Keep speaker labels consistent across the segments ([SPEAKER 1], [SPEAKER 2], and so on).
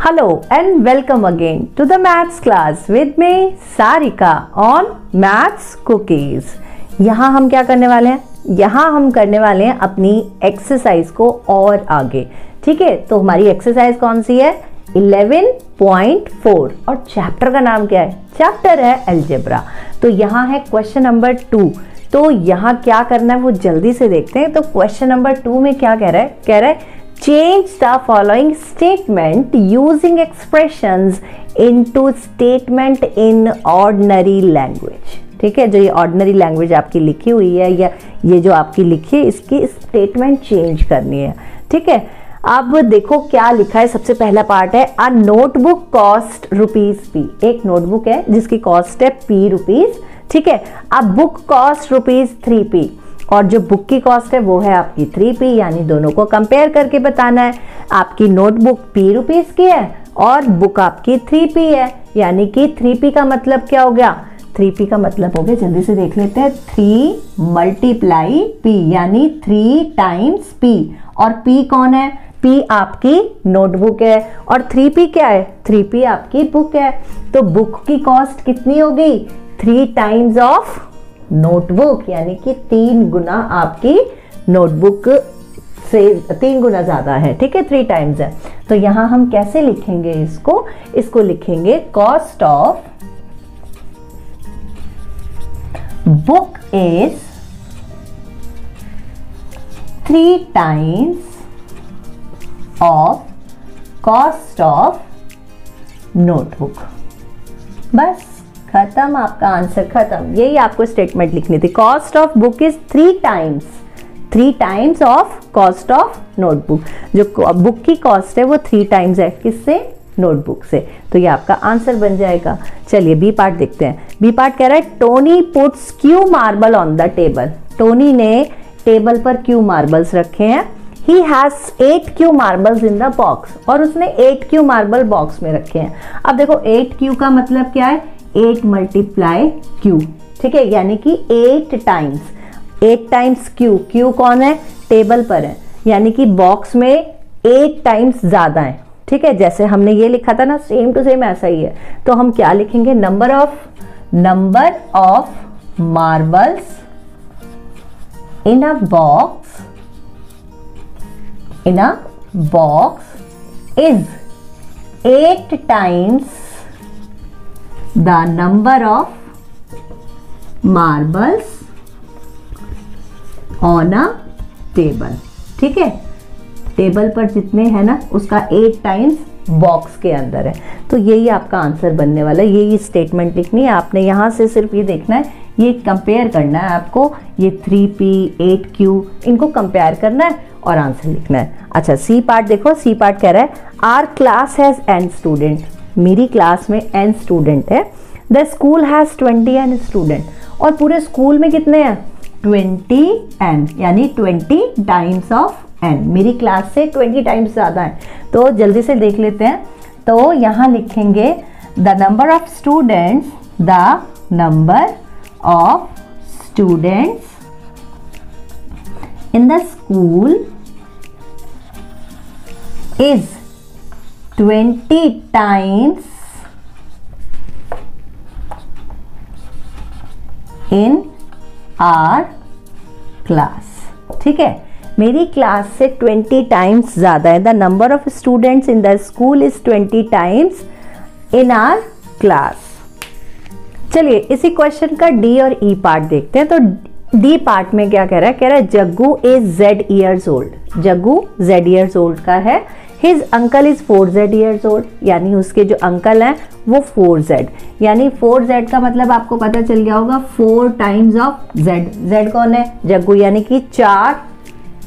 [SPEAKER 1] Hello and welcome again to the maths class with me Sarika on maths cookies। यहाँ हम क्या करने वाले हैं? यहाँ हम करने वाले हैं अपनी एक्सरसाइज को और आगे। ठीक है, तो हमारी एक्सरसाइज कौन सी है? 11.4 और चैप्टर का नाम क्या है? चैप्टर है अलजेब्रा। तो यहाँ है क्वेश्चन नंबर 2। तो यहाँ क्या करना है वो जल्दी से देखते हैं। तो क्वेश्चन नंबर 2 में क्या कह रहा है change the following statement using expressions into statement in ordinary language। ठीक है, जो ये ऑर्डिनरी लैंग्वेज आपकी लिखी हुई है या ये जो आपकी लिखी है इसकी स्टेटमेंट चेंज करनी है। ठीक है, अब देखो क्या लिखा है। सबसे पहला पार्ट है अ नोटबुक कॉस्ट ₹p। एक नोटबुक है जिसकी कॉस्ट है ₹p। ठीक है, अब बुक कॉस्ट ₹3p और जो बुक की कॉस्ट है वो है आपकी 3p, यानी दोनों को कंपेयर करके बताना है। आपकी नोटबुक p की है और बुक आपकी 3p है, यानी कि 3p का मतलब क्या हो गया? 3p का मतलब हो गया, जल्दी से देख लेते हैं, 3 मल्टीप्लाई p यानी 3 टाइम्स p। और p कौन है? p आपकी नोटबुक है और 3p क्या है? 3p आपकी बुक है। तो बुक की कॉस्ट कितनी हो गई? 3 टाइम्स ऑफ नोटबुक, यानी कि 3 गुना आपकी नोटबुक से 3 गुना ज्यादा है। ठीक है, 3 टाइम्स है। तो यहां हम कैसे लिखेंगे इसको लिखेंगे cost of book is 3 times of cost of notebook. बस खत्म, आपका आंसर खत्म। यही आपको स्टेटमेंट लिखनी थी। Cost of book is 3 times of cost of notebook. जो बुक की कॉस्ट है वो 3 टाइम्स है, किससे? नोटबुक से। तो ये आपका आंसर बन जाएगा। चलिए बी पार्ट देखते हैं। बी पार्ट कह रहा है Tony puts Q marble on the table. Tony ने टेबल पर क्यू मार्बल्स रखे हैं। He has 8 Q marbles in the box, और उसने 8 क्यू मार्बल बॉक्स में रखे हैं। अब देखो 8 क्यू का मतलब क्या है? 8 मल्टीप्लाई क्यू। ठीक है, यानी कि 8 टाइम्स क्यू कौन है? टेबल पर है, यानी कि बॉक्स में 8 टाइम्स ज्यादा है। ठीक है, जैसे हमने ये लिखा था ना, सेम टू सेम ऐसा ही है। तो हम क्या लिखेंगे? Number of marbles in a box is 8 times the number of marbles on a table। ठीक है, टेबल पर जितने हैं ना उसका 8 टाइम्स बॉक्स के अंदर है। तो यही आपका आंसर बनने वाला है। यही स्टेटमेंट लिखनी है आपने। यहाँ से सिर्फ ये देखना है, ये कंपेयर करना है आपको। ये 3p 8q इनको कंपेयर करना है और आंसर लिखना है। अच्छा, सी पार्ट देखो। सी पार्ट कह रहा है our class has n student. मेरी क्लास में n स्टूडेंट है। द स्कूल हैज 20 स्टूडेंट, और पूरे स्कूल में कितने हैं? 20n, यानी 20 टाइम्स ऑफ n। मेरी क्लास से 20 टाइम्स ज्यादा है। तो जल्दी से देख लेते हैं। तो यहां लिखेंगे the number of students in the school is 20 times in are class. ठीक है, मेरी क्लास से 20 टाइम्स ज्यादा है। The number of students in the school is 20 times in are class. चलिए इसी क्वेश्चन का डी और ई पार्ट देखते हैं। तो डी पार्ट में क्या कह रहा है? Jaggu is Z years old। Jaggu Z years old का है। His uncle is 4Z years old, यानी उसके जो अंकल हैं वो 4Z, यानी 4Z का मतलब आपको पता चल गया होगा 4 टाइम्स ऑफ Z। Z कौन है? जग्गू, यानी कि 4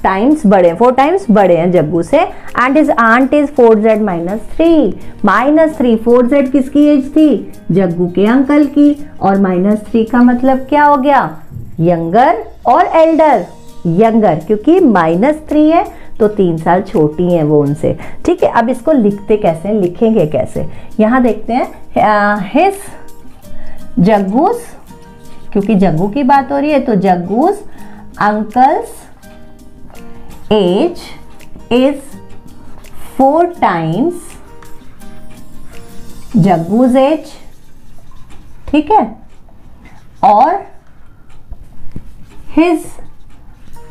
[SPEAKER 1] टाइम्स बड़े, 4 टाइम्स बड़े हैं जग्गू से। And his aunt is 4Z -3। 4Z किसकी एज थी? जग्गू के अंकल की। और -3 का मतलब क्या हो गया? यंगर और एल्डर। यंगर क्योंकि -3 है तो 3 साल छोटी हैं वो उनसे। ठीक है, अब इसको लिखते कैसे, लिखेंगे कैसे? यहां देखते हैं। हिज जग्गूस, क्योंकि जग्गू की बात हो रही है तो Jaggu's uncle's age is 4 times Jaggu's age, ठीक है, और his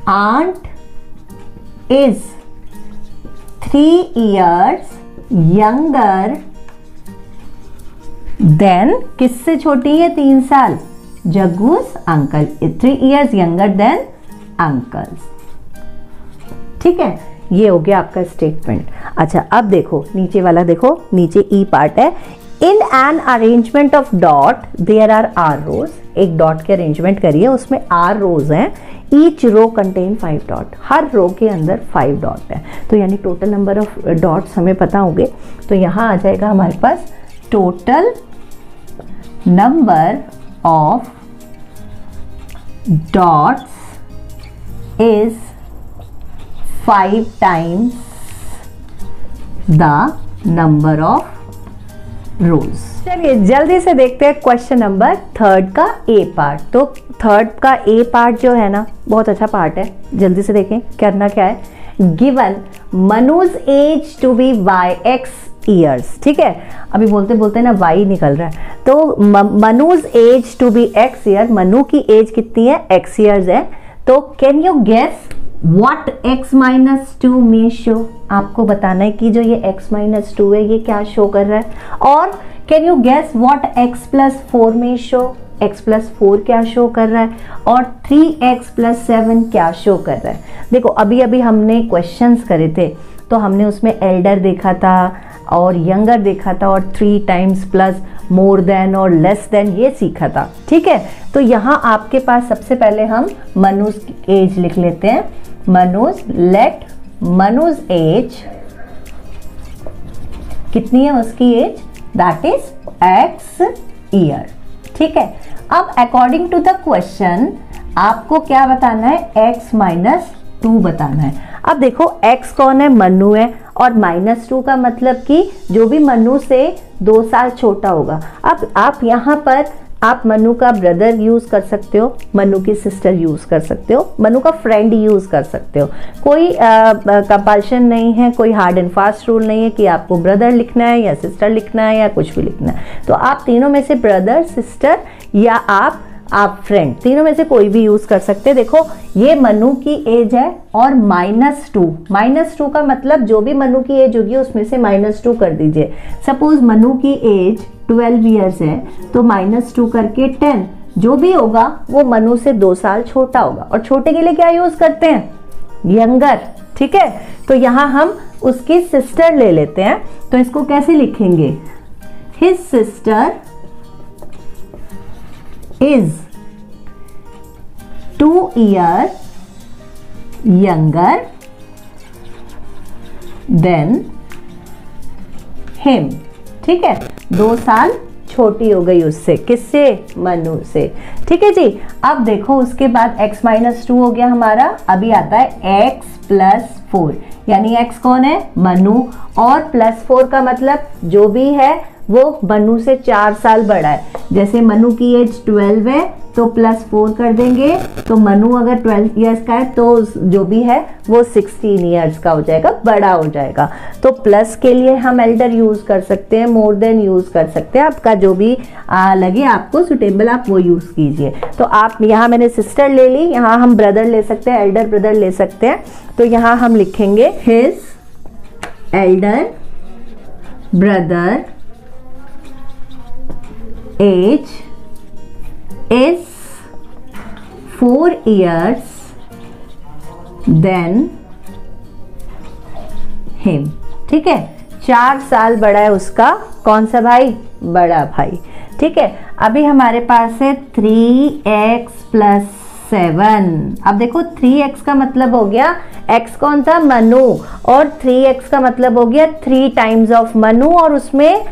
[SPEAKER 1] aunt is 3 years younger than, किससे छोटी है 3 साल, Jaggu's uncle, 3 years younger than uncle's, ठीक है। ये हो गया आपका स्टेटमेंट। अच्छा अब देखो नीचे वाला, देखो नीचे ई पार्ट है, in an arrangement of dot there are R rows, एक डॉट के अरेंजमेंट करिए, उसमें आर रोज हैं, ईच रो कंटेन 5 डॉट, हर रो के अंदर 5 डॉट है, तो यानी टोटल नंबर ऑफ डॉट्स हमें पता होंगे, तो यहाँ आ जाएगा हमारे पास total number of dots is 5 times the number of rows. चलिए जल्दी से देखते हैं क्वेश्चन नंबर 3 का ए पार्ट। तो 3 का ए पार्ट जो है ना बहुत अच्छा पार्ट है, जल्दी से देखें करना क्या है। Given Manuj age to be Y X years, ठीक है, अभी बोलते बोलते ना वाई निकल रहा है, तो Manu's age to be X year, Manu की एज कितनी है, एक्स ईयर्स है, तो can you guess What x minus 2 में शो, आपको बताना है कि जो ये x minus 2 है ये क्या शो कर रहा है, और can you guess what x plus 4 में शो, x plus 4 क्या शो कर रहा है, और 3x plus 7 क्या शो कर रहा है। देखो अभी अभी हमने क्वेश्चंस करे थे, तो हमने उसमें एल्डर देखा था और यंगर देखा था और 3 times प्लस मोर देन और लेस देन ये सीखा था, ठीक है। तो यहाँ आपके पास सबसे पहले हम मनुज की एज लिख लेते हैं, मनुज, लेट मनुज एज, कितनी है उसकी age, that is x year, ठीक है। अब अकॉर्डिंग टू द क्वेश्चन आपको क्या बताना है, x माइनस 2 बताना है। अब देखो x कौन है, मनु है, और -2 का मतलब कि जो भी मनु से 2 साल छोटा होगा। अब आप यहाँ पर आप मनु का ब्रदर यूज कर सकते हो, मनु की सिस्टर यूज कर सकते हो, मनु का फ्रेंड यूज कर सकते हो, कोई कंपल्शन नहीं है, कोई हार्ड एंड फास्ट रूल नहीं है कि आपको ब्रदर लिखना है या सिस्टर लिखना है या कुछ भी लिखना है। तो आप तीनों में से ब्रदर, सिस्टर या आप फ्रेंड, तीनों में से कोई भी यूज कर सकते हैं। देखो ये मनु की एज है और -2 का मतलब जो भी मनु की एज होगी उसमें से -2 कर दीजिए। सपोज मनु की एज 12 इयर्स है तो -2 करके 10, जो भी होगा वो मनु से 2 साल छोटा होगा, और छोटे के लिए क्या यूज करते हैं, यंगर, ठीक है। तो यहाँ हम उसकी सिस्टर ले लेते हैं, तो इसको कैसे लिखेंगे, his sister is 2 years younger than him, ठीक है, 2 साल छोटी हो गई उससे, किससे, मनु से, ठीक है जी। अब देखो उसके बाद x माइनस 2 हो गया हमारा, अभी आता है x प्लस 4, यानी x कौन है, मनु, और प्लस 4 का मतलब जो भी है वो मनु से 4 साल बड़ा है। जैसे मनु की एज 12 है तो प्लस 4 कर देंगे, तो मनु अगर 12 इयर्स का है तो जो भी है वो 16 इयर्स का हो जाएगा, बड़ा हो जाएगा। तो प्लस के लिए हम एल्डर यूज कर सकते हैं, मोर देन यूज कर सकते हैं, आपका जो भी लगे आपको सुटेबल आप वो यूज कीजिए। तो आप यहाँ मैंने सिस्टर ले ली, यहाँ हम ब्रदर ले सकते हैं, एल्डर ब्रदर ले सकते हैं। तो यहाँ हम लिखेंगे his Elder brother age is 4 years than him, ठीक है, 4 साल बड़ा है उसका कौन सा भाई, बड़ा भाई, ठीक है। अभी हमारे पास है 3x प्लस 7। अब देखो 3x का मतलब हो गया, x कौन था, मनु, और 3x का मतलब हो गया 3 टाइम्स ऑफ मनु, और उसमें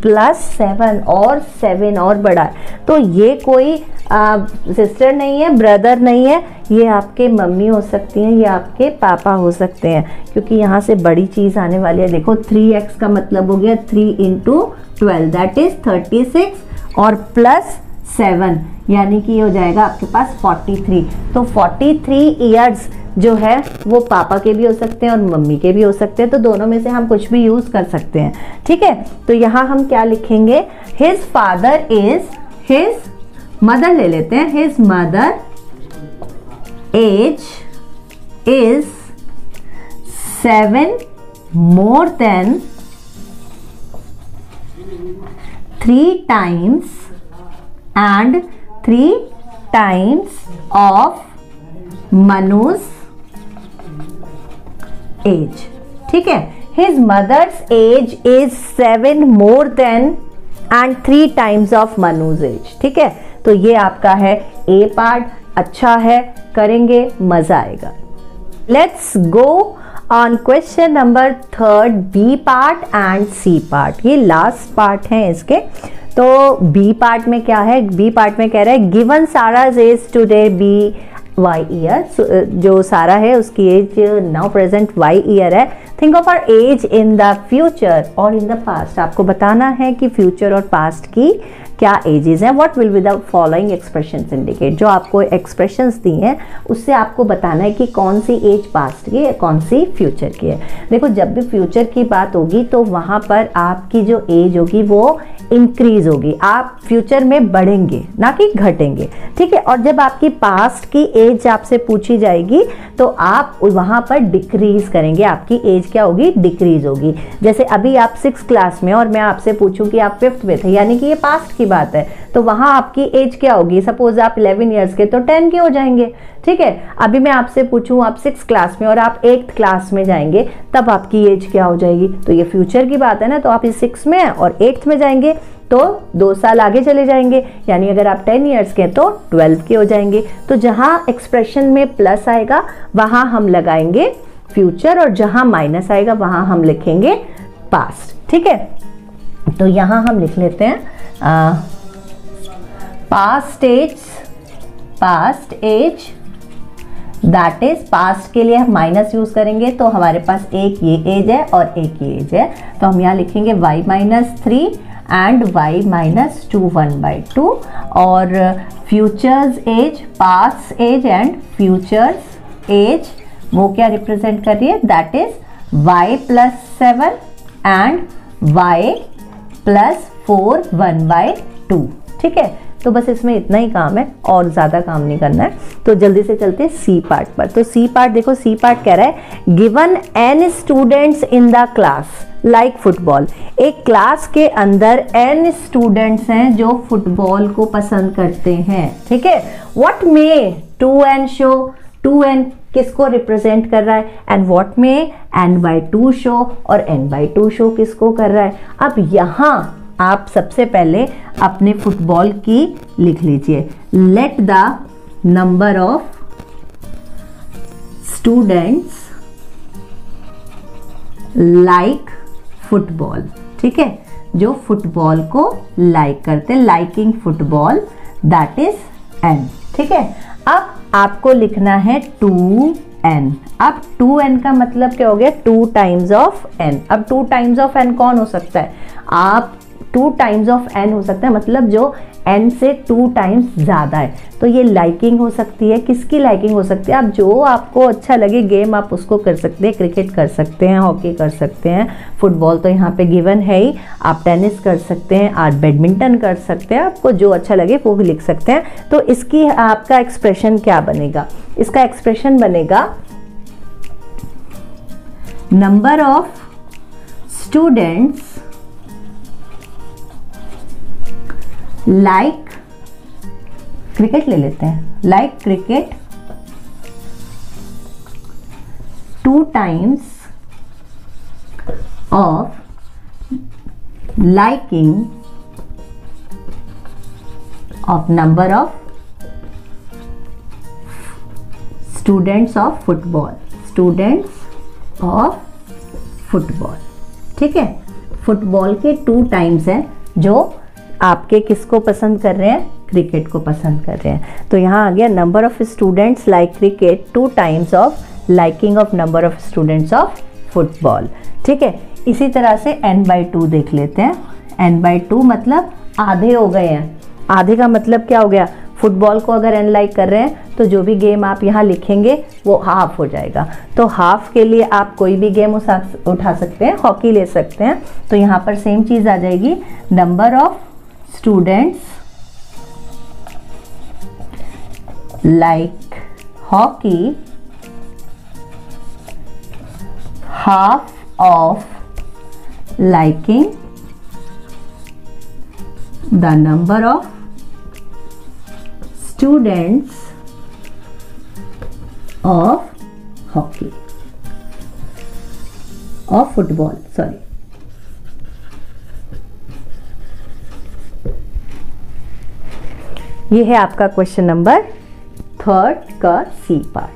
[SPEAKER 1] प्लस 7 और 7 और बड़ा है। तो ये कोई सिस्टर नहीं है, ब्रदर नहीं है, ये आपके मम्मी हो सकती हैं, ये आपके पापा हो सकते हैं, क्योंकि यहाँ से बड़ी चीज़ आने वाली है। देखो 3x का मतलब हो गया 3 × 12 दैट इज 36, और प्लस 7 यानी कि ये हो जाएगा आपके पास 43। तो 43 इयर्स जो है वो पापा के भी हो सकते हैं और मम्मी के भी हो सकते हैं, तो दोनों में से हम कुछ भी यूज कर सकते हैं। ठीक है, तो यहाँ हम क्या लिखेंगे, his father is, his mother ले लेते हैं, his mother age is 7 more than 3 times and 3 times of Manu's age। ठीक है, his mother's age is 7 more than and 3 times of Manu's age। ठीक है, तो ये आपका है ए पार्ट, अच्छा है, करेंगे, मजा आएगा। Let's go on question number 3 B part and C part. ये लास्ट पार्ट है इसके। तो बी पार्ट में क्या है, बी पार्ट में कह रहा है given Sara's age today be Y year. जो सारा है उसकी age now present Y year है। Think of our age in the future और इन द पास्ट। आपको बताना है कि फ्यूचर और पास्ट की क्या एजेस हैं। What will be the following expressions indicate. जो आपको एक्सप्रेशंस दी हैं उससे आपको बताना है कि कौन सी एज पास्ट की है, कौन सी फ्यूचर की है। देखो, जब भी फ्यूचर की बात होगी तो वहाँ पर आपकी जो एज होगी वो इंक्रीज होगी, आप फ्यूचर में बढ़ेंगे ना कि घटेंगे। ठीक है, और जब आपकी पास्ट की एज आपसे पूछी जाएगी तो आप वहाँ पर डिक्रीज करेंगे, आपकी एज क्या होगी, डिक्रीज होगी। जैसे अभी आप 6th क्लास में और मैं आपसे पूछूं कि आप 5th में थे, यानी कि ये पास्ट की बात है, तो वहाँ आपकी एज क्या होगी। सपोज आप 11 ईयर्स के तो 10 के हो जाएंगे। ठीक है, अभी मैं आपसे पूछूं आप 6th क्लास में और आप 8th क्लास में जाएंगे, तब आपकी एज क्या हो जाएगी। तो ये फ्यूचर की बात है ना, तो आप इस 6 में हैं और 8th में जाएंगे तो 2 साल आगे चले जाएंगे, यानी अगर आप 10 ईयर्स के हैं तो 12 के हो जाएंगे। तो जहां एक्सप्रेशन में प्लस आएगा वहां हम लगाएंगे फ्यूचर और जहां माइनस आएगा वहां हम लिखेंगे पास्ट। ठीक है, तो यहां हम लिख लेते हैं past age that is, past के लिए हम माइनस यूज करेंगे तो हमारे पास एक ये एज है और एक ये एज है, तो हम यहाँ लिखेंगे y-3 एंड y-2 1/2। और futures age, past age and futures age वो क्या रिप्रेजेंट कर रही है, that is y+7 and y+4 1/2। ठीक है, तो बस इसमें इतना ही काम है और ज़्यादा काम नहीं करना है। तो जल्दी से चलते हैं सी पार्ट पर। तो सी पार्ट देखो, सी पार्ट कह रहा है given n students in the class like football. एक क्लास के अंदर n स्टूडेंट्स हैं जो फुटबॉल को पसंद करते हैं। ठीक है, व्हाट में 2n शो, 2n किसको रिप्रेजेंट कर रहा है, एंड व्हाट में n/2 शो, और n/2 शो किसको कर रहा है। अब यहाँ आप सबसे पहले अपने फुटबॉल की लिख लीजिए, let the number of students like football. ठीक है, जो फुटबॉल को लाइक करते हैं, liking football, that is n। ठीक है, अब आपको लिखना है 2n। अब 2n का मतलब क्या हो गया, 2 टाइम्स ऑफ n। अब 2 टाइम्स ऑफ n कौन हो सकता है, आप 2 टाइम्स ऑफ n हो सकता है, मतलब जो n से 2 टाइम्स ज़्यादा है। तो ये लाइकिंग हो सकती है, किसकी लाइकिंग हो सकती है, आप जो आपको अच्छा लगे गेम आप उसको कर सकते हैं। क्रिकेट कर सकते हैं, हॉकी कर सकते हैं, फुटबॉल तो यहाँ पे गिवन है ही, आप टेनिस कर सकते हैं, आप बैडमिंटन कर सकते हैं, आपको जो अच्छा लगे वो भी लिख सकते हैं। तो इसकी आपका एक्सप्रेशन क्या बनेगा, इसका एक्सप्रेशन बनेगा number of students like cricket ले लेते हैं, like cricket 2 times of liking of number of students of football, students of football. ठीक है, फुटबॉल के 2 टाइम्स हैं जो आपके किसको पसंद कर रहे हैं, क्रिकेट को पसंद कर रहे हैं। तो यहाँ आ गया number of students like cricket 2 times of liking of number of students of football. ठीक है, इसी तरह से n/2 देख लेते हैं। n/2 मतलब आधे हो गए हैं। आधे का मतलब क्या हो गया, फुटबॉल को अगर एनालाइज कर रहे हैं तो जो भी गेम आप यहाँ लिखेंगे वो हाफ हो जाएगा। तो हाफ के लिए आप कोई भी गेम उठा सकते हैं, हॉकी ले सकते हैं। तो यहाँ पर सेम चीज़ आ जाएगी, number of students like hockey, half of liking the number of students of hockey, of football, sorry। ये है आपका क्वेश्चन नंबर 3 का सी पार्ट।